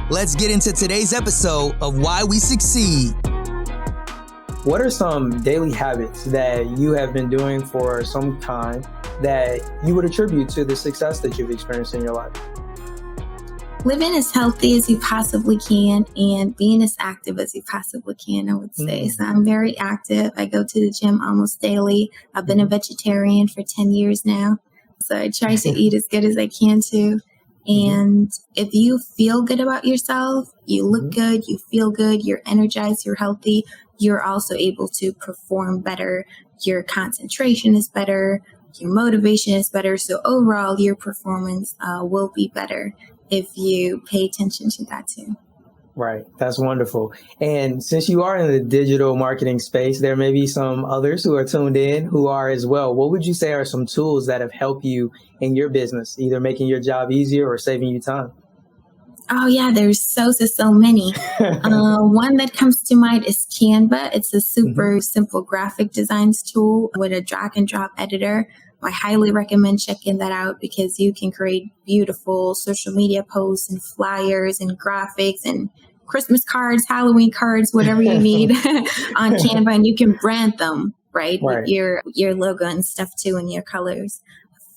Let's get into today's episode of Why We Succeed. What are some daily habits that you have been doing for some time that you would attribute to the success that you've experienced in your life? Living as healthy as you possibly can and being as active as you possibly can, I would say. So I'm very active. I go to the gym almost daily. I've been a vegetarian for 10 years now. So I try to eat as good as I can too. And if you feel good about yourself, you look good, you feel good, you're energized, you're healthy, you're also able to perform better. Your concentration is better. Your motivation is better. So overall, your performance will be better if you pay attention to that too. Right. That's wonderful. And since you are in the digital marketing space, there may be some others who are tuned in who are as well. What would you say are some tools that have helped you in your business, either making your job easier or saving you time? Oh, yeah, there's so many. One that comes to mind is Canva. It's a super simple graphic designs tool with a drag and drop editor. I highly recommend checking that out because you can create beautiful social media posts and flyers and graphics and Christmas cards, Halloween cards, whatever you need on Canva, and you can brand them, right? With your logo and stuff too, and your colors.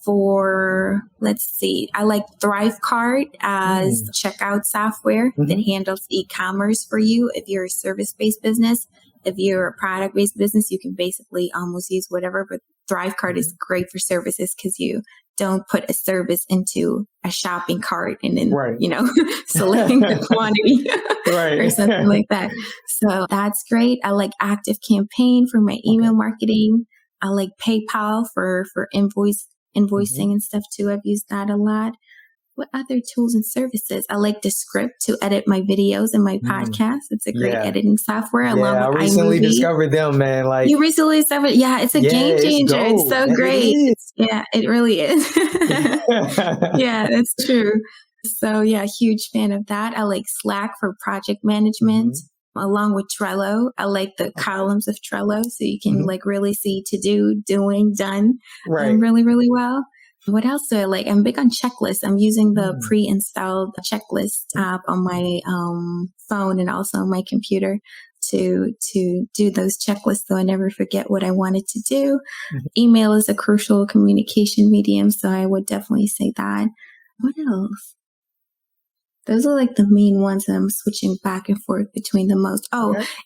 Let's see, I like ThriveCart as checkout software that handles e-commerce for you. If you're a service-based business, if you're a product-based business, you can basically almost use whatever, but ThriveCart is great for services because you don't put a service into a shopping cart and then, selecting the quantity or something like that. So that's great. I like ActiveCampaign for my email marketing. I like PayPal for invoicing and stuff too. I've used that a lot. What other tools and services? I like Descript to edit my videos and my podcasts. It's a great editing software. I recently discovered them, man. You recently discovered? Yeah, it's a game changer. It's so great. It really is. Yeah, that's true. So yeah, huge fan of that. I like Slack for project management. Along with Trello. I like the columns of Trello so you can really see to do, doing, done really, really well. What else do I like? I'm big on checklists. I'm using the pre-installed checklist app on my phone and also on my computer to do those checklists so I never forget what I wanted to do. Email is a crucial communication medium, so I would definitely say that. What else? Those are like the main ones that I'm switching back and forth between the most.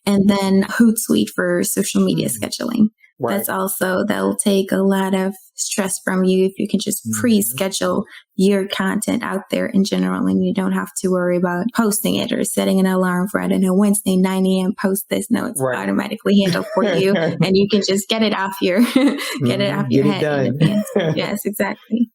And then Hootsuite for social media scheduling. That's also, that'll take a lot of stress from you if you can just pre-schedule your content out there in general and you don't have to worry about posting it or setting an alarm for, Wednesday, 9 a.m. post this. No, it's automatically handled for you and you can just get it off your, head in advance. Yes, exactly.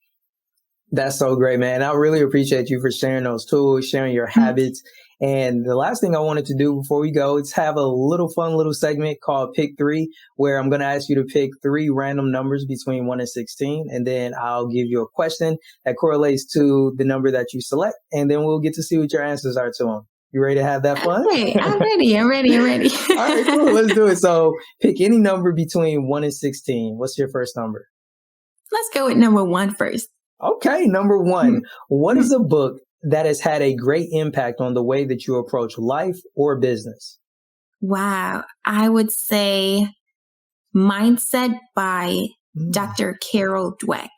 That's so great, man. I really appreciate you for sharing those tools, sharing your habits. And the last thing I wanted to do before we go is have a fun little segment called Pick 3, where I'm going to ask you to pick 3 random numbers between 1 and 16. And then I'll give you a question that correlates to the number that you select. And then we'll get to see what your answers are to them. You ready to have that fun? Okay, I'm ready. All right, cool. Let's do it. So pick any number between 1 and 16. What's your first number? Let's go with number 1 first. Okay, number 1. What is a book that has had a great impact on the way that you approach life or business? Wow. I would say Mindset by Dr. Carol Dweck.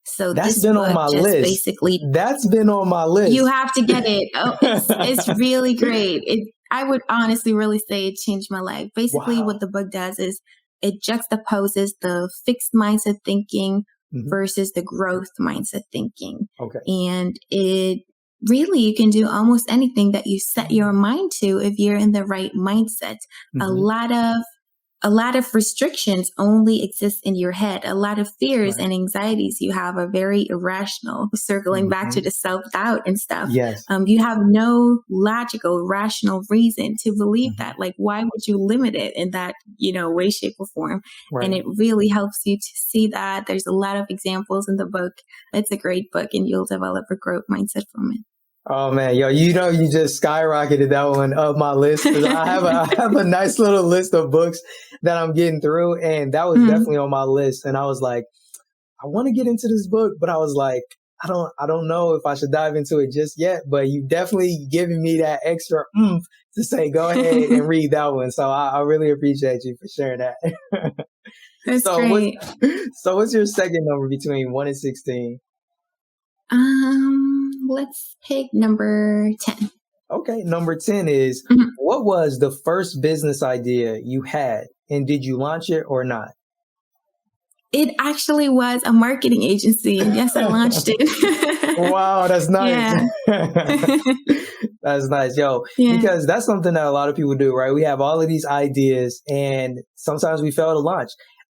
So that's been on my list. That's been on my list. You have to get it. Oh, it's really great. I would honestly really say it changed my life. Basically, what the book does is it juxtaposes the fixed mindset thinking versus the growth mindset thinking. Okay. And it really, you can do almost anything that you set your mind to if you're in the right mindset. A lot of restrictions only exist in your head. A lot of fears and anxieties you have are very irrational, circling back to the self-doubt and stuff. Yes. You have no logical, rational reason to believe that. Like, why would you limit it in that, way, shape, or form? And it really helps you to see that. There's a lot of examples in the book. It's a great book and you'll develop a growth mindset from it. Oh man, you just skyrocketed that one up my list. 'Cause I have a nice little list of books that I'm getting through, and that was definitely on my list. And I was like, I want to get into this book, but I was like, I don't know if I should dive into it just yet, but you definitely given me that extra to say, go ahead and read that one. So I really appreciate you for sharing that. That's So great. what's your second number between 1 and 16? Let's pick number 10. Okay. Number 10 is, Mhm. what was the first business idea you had, and did you launch it or not? It actually was a marketing agency, and yes, I launched it. Wow, that's nice. Yeah. That's nice, yo, Yeah. because that's something that a lot of people do, right? We have all of these ideas and sometimes we fail to launch.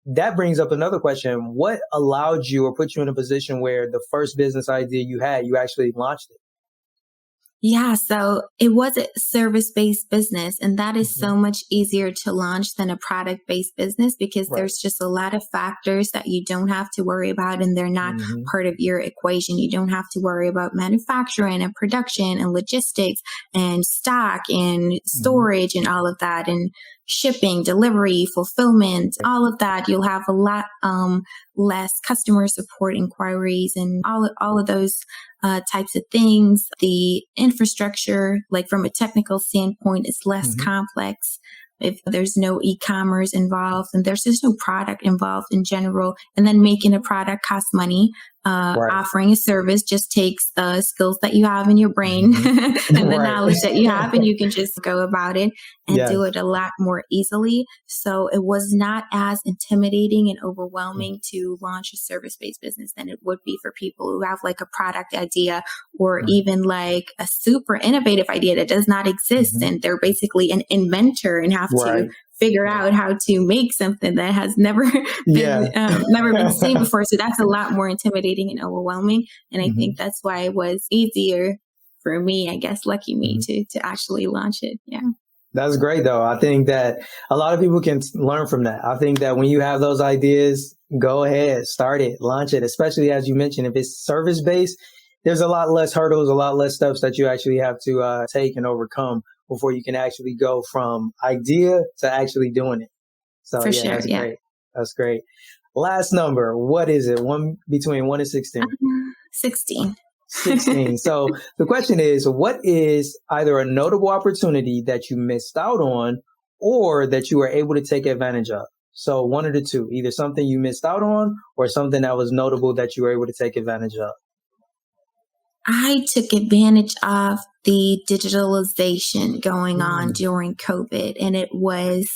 That brings up another question. What allowed you or put you in a position where the first business idea you had, you actually launched it? Yeah, so it was a service-based business, and that is Mm-hmm. so much easier to launch than a product-based business because Right. there's just a lot of factors that you don't have to worry about, and they're not Mm-hmm. part of your equation. You don't have to worry about manufacturing and production and logistics and stock and Mm-hmm. storage and all of that, and shipping, delivery, fulfillment, all of that. You'll have a lot less customer support inquiries and all of those types of things. The infrastructure, like from a technical standpoint, is less Mm-hmm. complex. If there's no e-commerce involved and there's just no product involved in general, and then making a product costs money. Right. Offering a service just takes skills that you have in your brain Mm-hmm. and the Right. knowledge that you have, and you can just go about it and Yes. do it a lot more easily. So it was not as intimidating and overwhelming to launch a service-based business than it would be for people who have like a product idea or Right. even like a super innovative idea that does not exist. Mm-hmm. And they're basically an inventor and have Right. to figure out how to make something that has never Yeah. been never been seen before. So that's a lot more intimidating and overwhelming. And I Mm-hmm. think that's why it was easier for me, I guess, lucky me Mm-hmm. to actually launch it. Yeah. That's great, though. I think that a lot of people can learn from that. I think that when you have those ideas, go ahead, start it, launch it, especially as you mentioned, if it's service based, there's a lot less hurdles, a lot less steps that you actually have to take and overcome before you can actually go from idea to actually doing it. So For yeah, sure. that's Yeah. great. That's great. Last number, what is it? Between 1 and 16? 16. 16. So the question is, what is either a notable opportunity that you missed out on or that you were able to take advantage of? So one of the two, either something you missed out on or something that was notable that you were able to take advantage of. I took advantage of the digitalization going on during COVID, and it was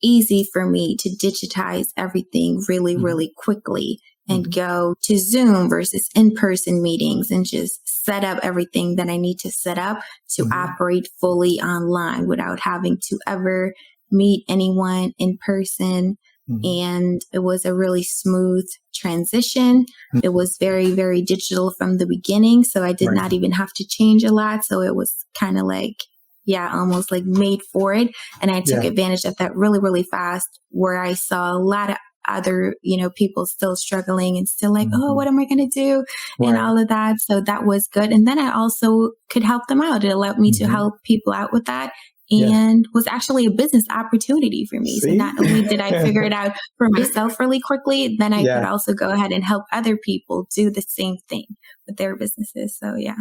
easy for me to digitize everything really, Mhm. really quickly and Mhm. go to Zoom versus in-person meetings and just set up everything that I need to set up to Mhm. operate fully online without having to ever meet anyone in person. Mhm. And it was a really smooth transition. It was very, very digital from the beginning. So I did Right. not even have to change a lot. So it was kind of like, yeah, almost like made for it. And I took Yeah. advantage of that really, really fast, where I saw a lot of other, people still struggling and still like, oh, Mhm. what am I going to do? And Right. all of that. So that was good. And then I also could help them out. It allowed me to Mhm. help people out with that, Yeah. and was actually a business opportunity for me. So See? not only did I figure it out for myself really quickly, then I could Yeah. also go ahead and help other people do the same thing with their businesses. So yeah.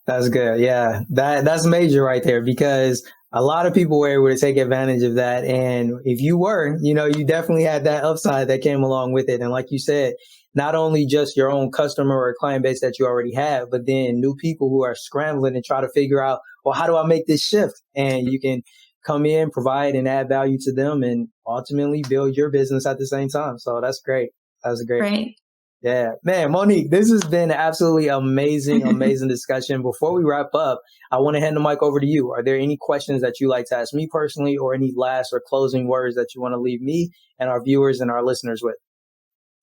That's good. Yeah. That's major right there, because a lot of people were able to take advantage of that. And if you were, you definitely had that upside that came along with it. And like you said, not only just your own customer or client base that you already have, but then new people who are scrambling and try to figure out, well, how do I make this shift? And you can come in, provide and add value to them and ultimately build your business at the same time. So that's great. That's great. Right. Yeah, man, Monique, this has been an absolutely amazing, amazing discussion. Before we wrap up, I want to hand the mic over to you. Are there any questions that you like to ask me personally, or any last or closing words that you want to leave me and our viewers and our listeners with?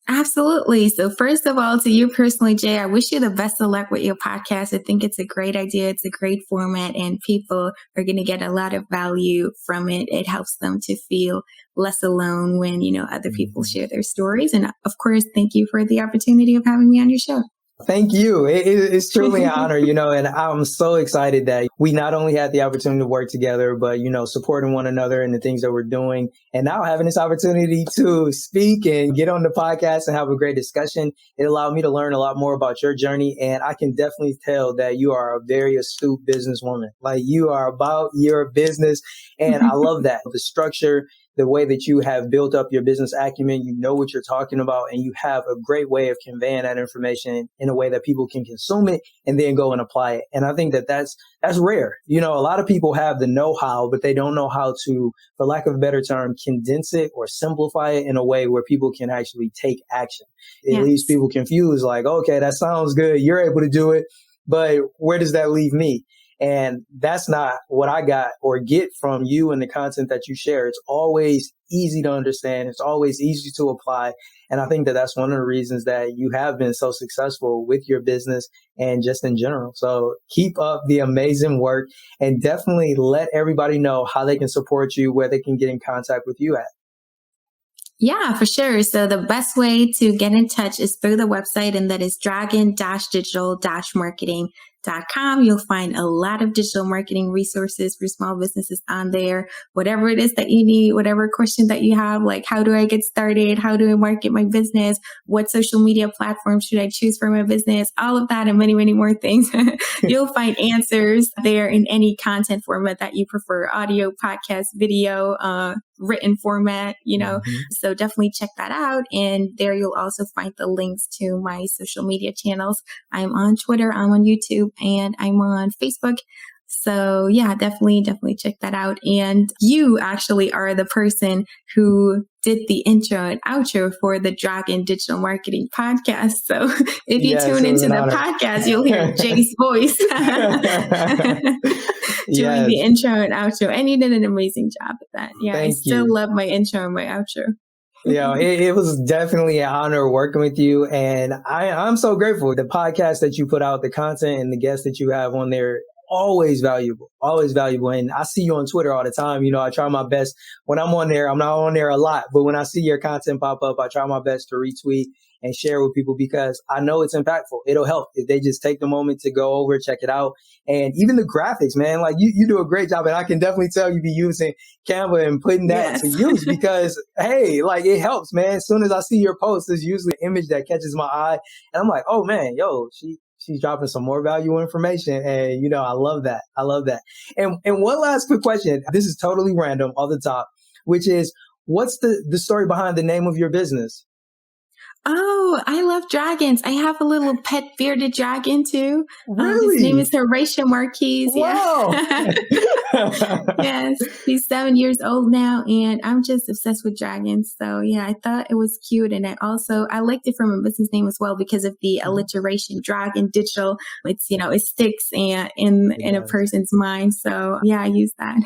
Absolutely. So first of all, to you personally, Jay, I wish you the best of luck with your podcast. I think it's a great idea. It's a great format, and people are going to get a lot of value from it. It helps them to feel less alone when, other people share their stories. And of course, thank you for the opportunity of having me on your show. Thank you. It's truly an honor, and I'm so excited that we not only had the opportunity to work together, but, supporting one another in the things that we're doing. And now having this opportunity to speak and get on the podcast and have a great discussion, it allowed me to learn a lot more about your journey. And I can definitely tell that you are a very astute businesswoman. Like, you are about your business. And I love that. The structure, the way that you have built up your business acumen, you know what you're talking about, and you have a great way of conveying that information in a way that people can consume it and then go and apply it. And I think that that's rare. A lot of people have the know-how, but they don't know how to, for lack of a better term, condense it or simplify it in a way where people can actually take action. It leaves people confused, like, okay, that sounds good. You're able to do it, but where does that leave me? And that's not what I got or get from you and the content that you share. It's always easy to understand. It's always easy to apply. And I think that that's one of the reasons that you have been so successful with your business and just in general. So keep up the amazing work, and definitely let everybody know how they can support you, where they can get in contact with you at. Yeah, for sure. So the best way to get in touch is through the website, and that is dragon-digital-marketing.com. You'll find a lot of digital marketing resources for small businesses on there. Whatever it is that you need, whatever question that you have, like, how do I get started? How do I market my business? What social media platform should I choose for my business? All of that and many, many more things. You'll find answers there in any content format that you prefer: audio, podcast, video, written format, So definitely check that out. And there you'll also find the links to my social media channels. I'm on Twitter, I'm on YouTube, and I'm on Facebook. So yeah, definitely check that out. And you actually are the person who did the intro and outro for the Dragon Digital Marketing podcast. So if you tune into the podcast, you'll hear Jay's voice doing the intro and outro. And you did an amazing job at that. Yeah, I still love my intro and my outro. It was definitely an honor working with you. And I'm so grateful. The podcast that you put out, the content and the guests that you have on there, always valuable. And I see you on Twitter all the time. I try my best when I'm on there. I'm not on there a lot, but when I see your content pop up, I try my best to retweet and share with people, because I know it's impactful. It'll help if they just take the moment to go over, check it out. And even the graphics, man, like you do a great job. And I can definitely tell you be using Canva and putting that to use, because, hey, like, it helps, man. As soon as I see your post, there's usually an image that catches my eye. And I'm like, oh man, she's dropping some more valuable information. And, I love that. And one last quick question. This is totally random off the top, which is, what's the story behind the name of your business? Oh, I love dragons. I have a little pet bearded dragon too. Really? His name is Horatio Marquise. Wow. Yeah. Yes, he's 7 years old now, and I'm just obsessed with dragons. So yeah, I thought it was cute, and I liked it from a business name as well because of the alliteration. Dragon Digital. It's it sticks in a person's mind. So yeah, I use that.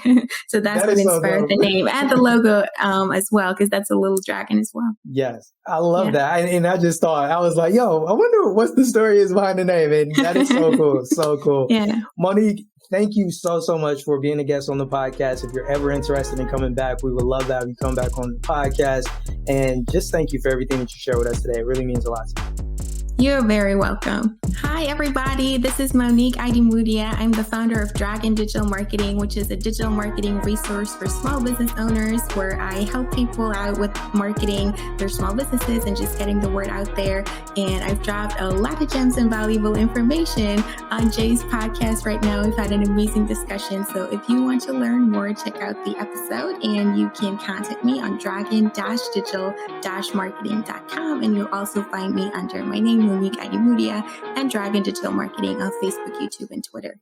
So that's what inspired the name and the logo as well, because that's a little dragon as well. Yes, I love that. And I just thought, I was like, yo, I wonder what the story is behind the name. And that is so cool. So cool. Yeah. Monique, thank you so much for being a guest on the podcast. If you're ever interested in coming back, we would love to have you come back on the podcast. And just thank you for everything that you shared with us today. It really means a lot to me. You're very welcome. Hi, everybody. This is Monique Idemudia. I'm the founder of Dragon Digital Marketing, which is a digital marketing resource for small business owners, where I help people out with marketing their small businesses and just getting the word out there. And I've dropped a lot of gems and valuable information on Jay's podcast right now. We've had an amazing discussion. So if you want to learn more, check out the episode, and you can contact me on dragon-digital-marketing.com. And you'll also find me under my name, Monique Idemudia, and Dragon Digital Marketing on Facebook, YouTube, and Twitter.